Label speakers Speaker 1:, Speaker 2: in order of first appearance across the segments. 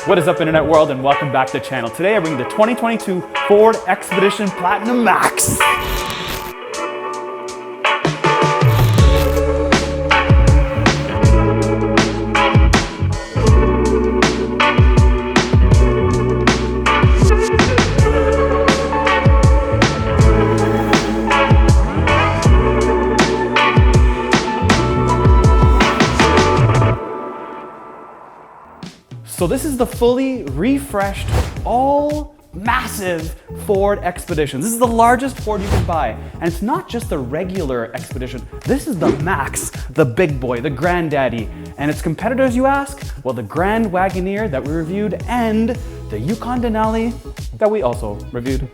Speaker 1: What is up, internet world, and welcome back to the channel. Today I bring the 2022 Ford Expedition Platinum Max. So this is the fully refreshed, all massive Ford Expedition. This is the largest Ford you can buy. And it's not just the regular Expedition. This is the Max, the big boy, the granddaddy. And its competitors, you ask? Well, the Grand Wagoneer that we reviewed and the Yukon Denali that we also reviewed.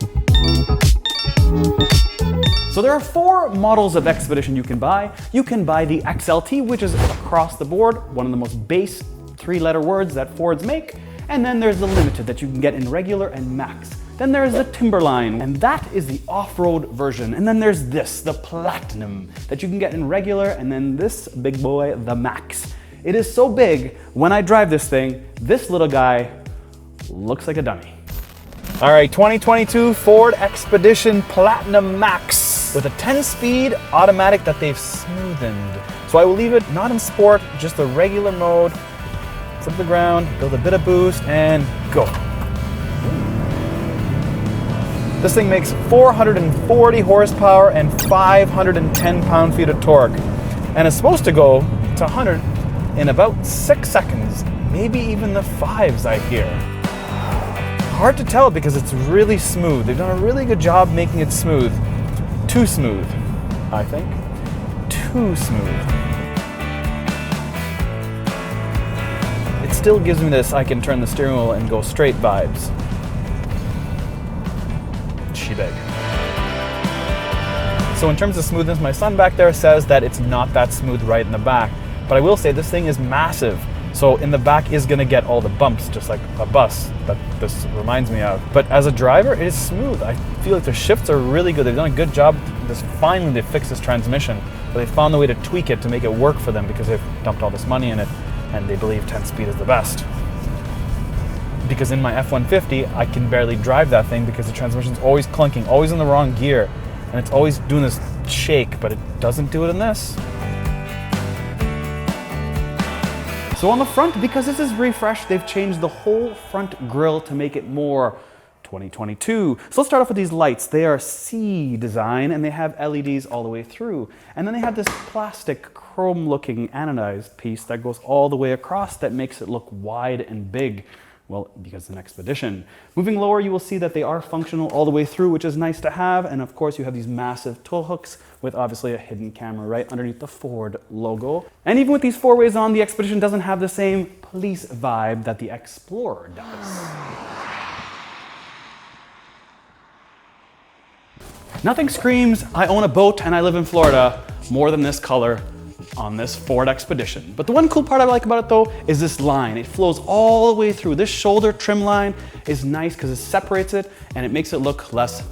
Speaker 1: So there are 4 models of Expedition you can buy. You can buy the XLT, which is across the board, one of the most base 3-letter words that Fords make. And then there's the Limited that you can get in regular and Max. Then there's the Timberline, and that is the off-road version. And then there's this, the Platinum, that you can get in regular, and then this big boy, the Max. It is so big, when I drive this thing, this little guy looks like a dummy. All right, 2022 Ford Expedition Platinum Max with a 10-speed automatic that they've smoothened. So I will leave it not in sport, just the regular mode. Flip the ground, build a bit of boost, and go. This thing makes 440 horsepower and 510 pound-feet of torque. And it's supposed to go to 100 in about 6 seconds, maybe even the 5s, I hear. Hard to tell because it's really smooth. They've done a really good job making it smooth. Too smooth, I think. Too smooth. It still gives me this I can turn the steering wheel and go straight vibes. She-bag. So in terms of smoothness, my son back there says that it's not that smooth right in the back. But I will say this thing is massive. So in the back is going to get all the bumps, just like a bus that this reminds me of. But as a driver, it is smooth. I feel like the shifts are really good. They've done a good job. Finally, they fixed this transmission. But they found a way to tweak it to make it work for them because they've dumped all this money in it. And they believe 10-speed is the best. Because in my F-150, I can barely drive that thing because the transmission's always clunking, always in the wrong gear, and it's always doing this shake, but it doesn't do it in this. So on the front, because this is refreshed, they've changed the whole front grille to make it more 2022. So let's start off with these lights. They are C design and they have LEDs all the way through. And then they have this plastic chrome looking anodized piece that goes all the way across that makes it look wide and big. Well, because it's an Expedition. Moving lower, you will see that they are functional all the way through, which is nice to have. And of course, you have these massive tow hooks with obviously a hidden camera right underneath the Ford logo. And even with these 4 ways on, the Expedition doesn't have the same police vibe that the Explorer does. Nothing screams, I own a boat and I live in Florida, more than this color on this Ford Expedition. But the one cool part I like about it though is this line. It flows all the way through. This shoulder trim line is nice because it separates it and it makes it look less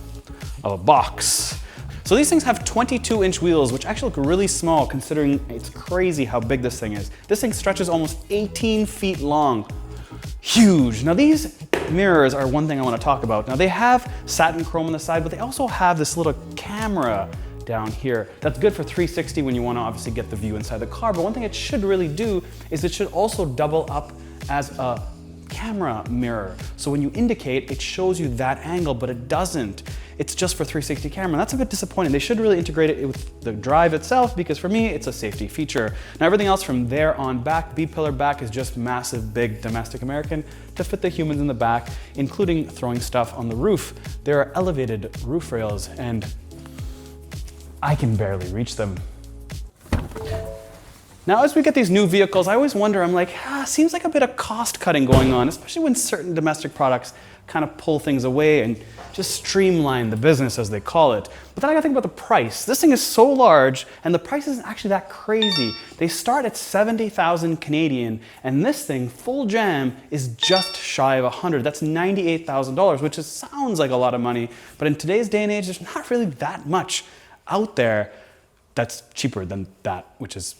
Speaker 1: of a box. So these things have 22-inch wheels, which actually look really small considering it's crazy how big this thing is. This thing stretches almost 18 feet long. Huge. Now these mirrors are one thing I want to talk about. Now they have satin chrome on the side, but they also have this little camera down here. That's good for 360 when you want to obviously get the view inside the car. But one thing it should really do is it should also double up as a camera mirror. So when you indicate, it shows you that angle, but it doesn't. It's just for 360 camera. And that's a bit disappointing. They should really integrate it with the drive itself because for me, it's a safety feature. Now everything else from there on back, B-pillar back is just massive, big domestic American to fit the humans in the back, including throwing stuff on the roof. There are elevated roof rails and I can barely reach them. Now, as we get these new vehicles, I always wonder, I'm like, seems like a bit of cost cutting going on, especially when certain domestic products kind of pull things away and just streamline the business, as they call it. But then I gotta think about the price. This thing is so large, and the price isn't actually that crazy. They start at 70,000 Canadian, and this thing, full jam, is just shy of 100. That's $98,000, which sounds like a lot of money, but in today's day and age, there's not really that much out there that's cheaper than that, which is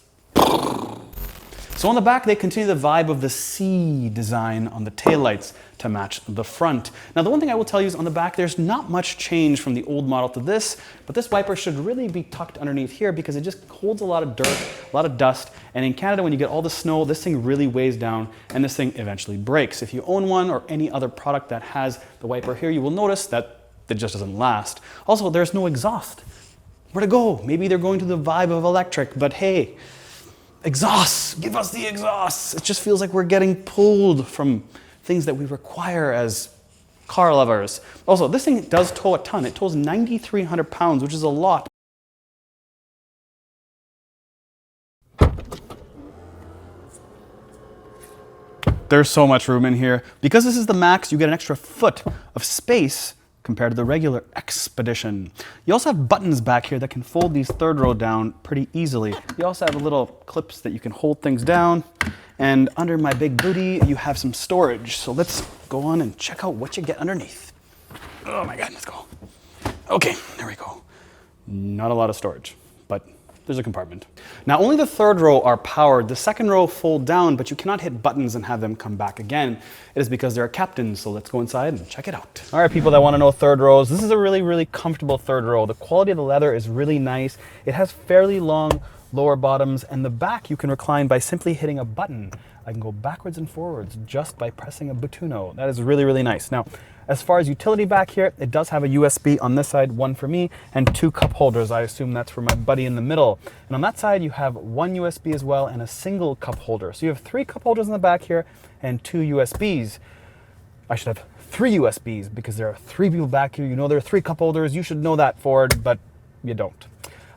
Speaker 1: So on the back, they continue the vibe of the C design on the taillights to match the front. Now, the one thing I will tell you is on the back, there's not much change from the old model to this, but this wiper should really be tucked underneath here because it just holds a lot of dirt, a lot of dust. And in Canada, when you get all the snow, this thing really weighs down and this thing eventually breaks. If you own one or any other product that has the wiper here, you will notice that it just doesn't last. Also, there's no exhaust. Where to go? Maybe they're going to the vibe of electric, but hey, exhaust, give us the exhaust. It just feels like we're getting pulled from things that we require as car lovers. Also, this thing does tow a ton. It tows 9,300 pounds, which is a lot. There's so much room in here. Because this is the Max, you get an extra foot of space compared to the regular Expedition. You also have buttons back here that can fold these third row down pretty easily. You also have little clips that you can hold things down. And under my big booty, you have some storage. So let's go on and check out what you get underneath. Oh my God, let's go. Okay, there we go. Not a lot of storage, but there's a compartment. Now, only the third row are powered. The second row fold down, but you cannot hit buttons and have them come back again. It is because they're captains, so let's go inside and check it out. All right, people that want to know third rows, this is a really, really comfortable third row. The quality of the leather is really nice. It has fairly long lower bottoms, and the back you can recline by simply hitting a button. I can go backwards and forwards just by pressing a buttono. That is really, really nice. Now, as far as utility back here, it does have a USB on this side, one for me, and 2 cup holders. I assume that's for my buddy in the middle. And on that side, you have 1 USB as well and a single cup holder. So you have 3 cup holders in the back here and 2 USBs. I should have 3 USBs because there are 3 people back here. You know there are 3 cup holders. You should know that, Ford, but you don't.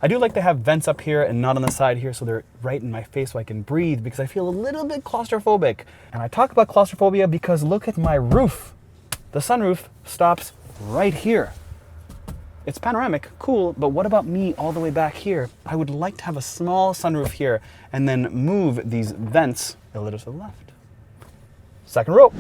Speaker 1: I do like to have vents up here and not on the side here so they're right in my face so I can breathe because I feel a little bit claustrophobic. And I talk about claustrophobia because look at my roof. The sunroof stops right here. It's panoramic, cool, but what about me all the way back here? I would like to have a small sunroof here and then move these vents a little to the left. Second row.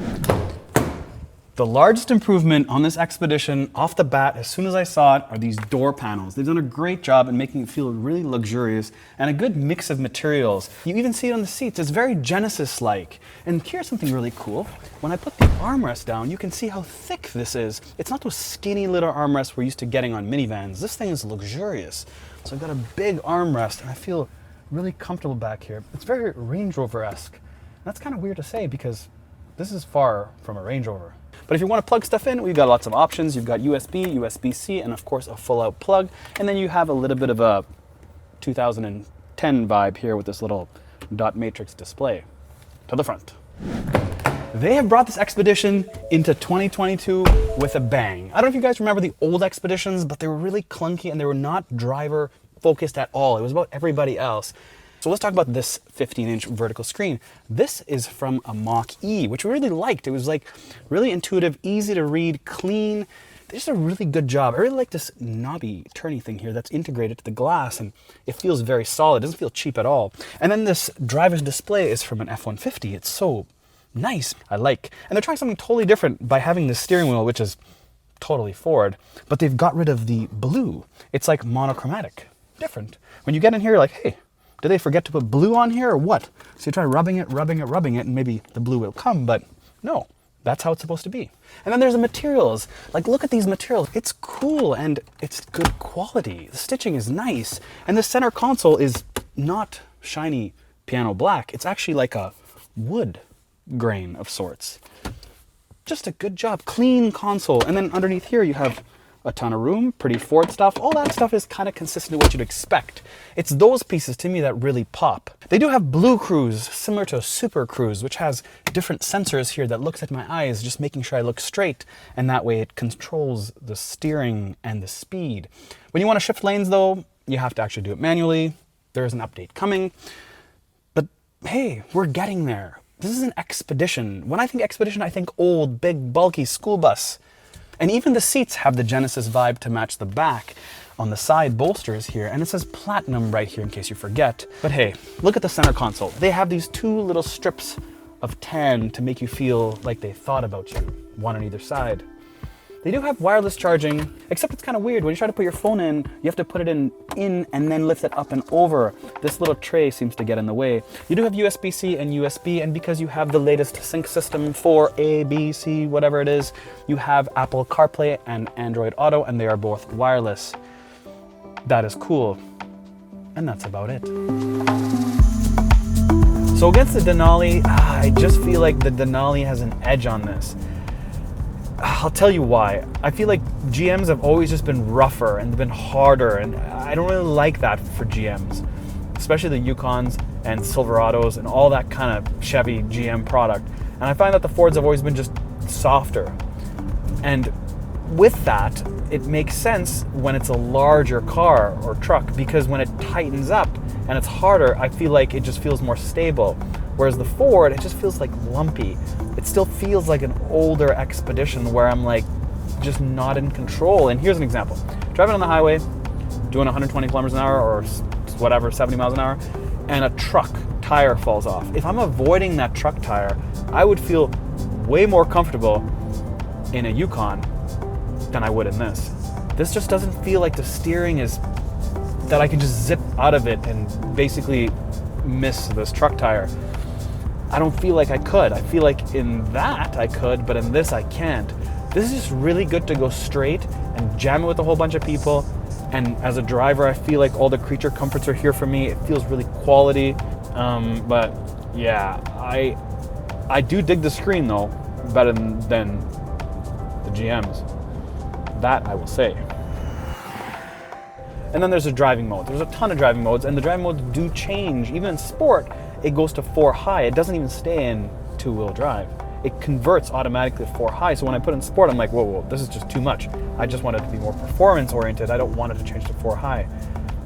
Speaker 1: The largest improvement on this Expedition off the bat, as soon as I saw it, are these door panels. They've done a great job in making it feel really luxurious and a good mix of materials. You even see it on the seats. It's very Genesis-like. And here's something really cool. When I put the armrest down, you can see how thick this is. It's not those skinny little armrests we're used to getting on minivans. This thing is luxurious. So I've got a big armrest and I feel really comfortable back here. It's very Range Rover-esque. That's kind of weird to say because this is far from a Range Rover. But if you want to plug stuff in, we've got lots of options. You've got USB, USB-C, and of course a full-out plug. And then you have a little bit of a 2010 vibe here with this little dot matrix display to the front. They have brought this Expedition into 2022 with a bang. I don't know if you guys remember the old Expeditions, but they were really clunky and they were not driver focused at all. It was about everybody else. So let's talk about this 15-inch vertical screen. This is from a Mach-E, which we really liked. It was like really intuitive, easy to read, clean. They did a really good job. I really like this knobby turny thing here that's integrated to the glass and it feels very solid. It doesn't feel cheap at all. And then this driver's display is from an F-150. It's so nice. I like. And they're trying something totally different by having the steering wheel, which is totally Ford, but they've got rid of the blue. It's like monochromatic, different. When you get in here, you're like, hey, did they forget to put blue on here or what? So you try rubbing it, and maybe the blue will come, but no, that's how it's supposed to be. And then there's the materials. Like, look at these materials. It's cool and it's good quality. The stitching is nice. And the center console is not shiny piano black. It's actually like a wood grain of sorts. Just a good job, clean console. And then underneath here you have a ton of room, pretty Ford stuff. All that stuff is kind of consistent with what you'd expect. It's those pieces to me that really pop. They do have Blue Cruise, similar to a Super Cruise, which has different sensors here that looks at my eyes, just making sure I look straight, and that way it controls the steering and the speed. When you want to shift lanes though, you have to actually do it manually. There is an update coming, but hey, we're getting there. This is an Expedition. When I think Expedition, I think old, big, bulky school bus. And even the seats have the Genesis vibe to match the back on the side bolsters here. And it says Platinum right here in case you forget. But hey, look at the center console. They have these 2 little strips of tan to make you feel like they thought about you, one on either side. They do have wireless charging, except it's kind of weird. When you try to put your phone in, you have to put it in and then lift it up and over. This little tray seems to get in the way. You do have USB-C and USB, and because you have the latest sync system for A, B, C, whatever it is, you have Apple CarPlay and Android Auto, and they are both wireless. That is cool. And that's about it. So against the Denali, I just feel like the Denali has an edge on this. I'll tell you why. I feel like GMs have always just been rougher and been harder, and I don't really like that for GMs, especially the Yukons and Silverados and all that kind of Chevy GM product. And I find that the Fords have always been just softer. And with that, it makes sense when it's a larger car or truck, because when it tightens up and it's harder, I feel like it just feels more stable. Whereas the Ford, it just feels like lumpy. It still feels like an older Expedition where I'm like just not in control. And here's an example. Driving on the highway, doing 120 kilometers an hour or whatever, 70 miles an hour, and a truck tire falls off. If I'm avoiding that truck tire, I would feel way more comfortable in a Yukon than I would in this. This just doesn't feel like the steering is that I can just zip out of it and basically miss this truck tire. I don't feel like I could. I feel like in that I could, but in this I can't. This is just really good to go straight and jam it with a whole bunch of people. And as a driver, I feel like all the creature comforts are here for me. It feels really quality. But yeah, I do dig the screen though, better than the GMs. That I will say. And then there's a driving mode. There's a ton of driving modes, and the driving modes do change. Even in sport, it goes to 4 high. It doesn't even stay in 2-wheel drive. It converts automatically to 4 high. So when I put it in sport, I'm like, whoa, this is just too much. I just want it to be more performance oriented. I don't want it to change to 4 high.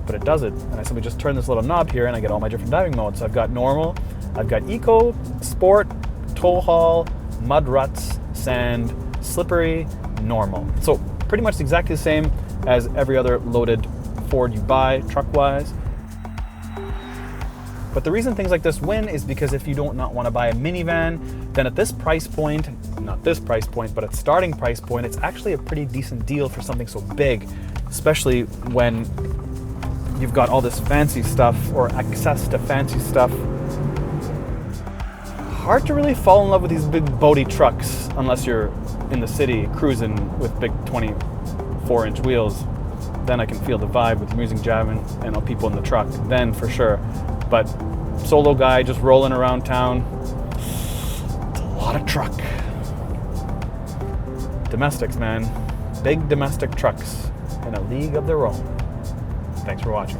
Speaker 1: But it does it. And I simply just turn this little knob here and I get all my different driving modes. So I've got normal, I've got eco, sport, tow haul, mud ruts, sand, slippery, normal. So pretty much exactly the same as every other loaded Ford you buy truck-wise. But the reason things like this win is because if you don't not want to buy a minivan, then at this price point, not this price point, but at starting price point, it's actually a pretty decent deal for something so big, especially when you've got all this fancy stuff or access to fancy stuff. Hard to really fall in love with these big boaty trucks unless you're in the city cruising with big 24-inch wheels. Then I can feel the vibe with music jamming and people in the truck, then for sure. But solo guy just rolling around town, it's a lot of truck. Domestics, man. Big domestic trucks in a league of their own. Thanks for watching.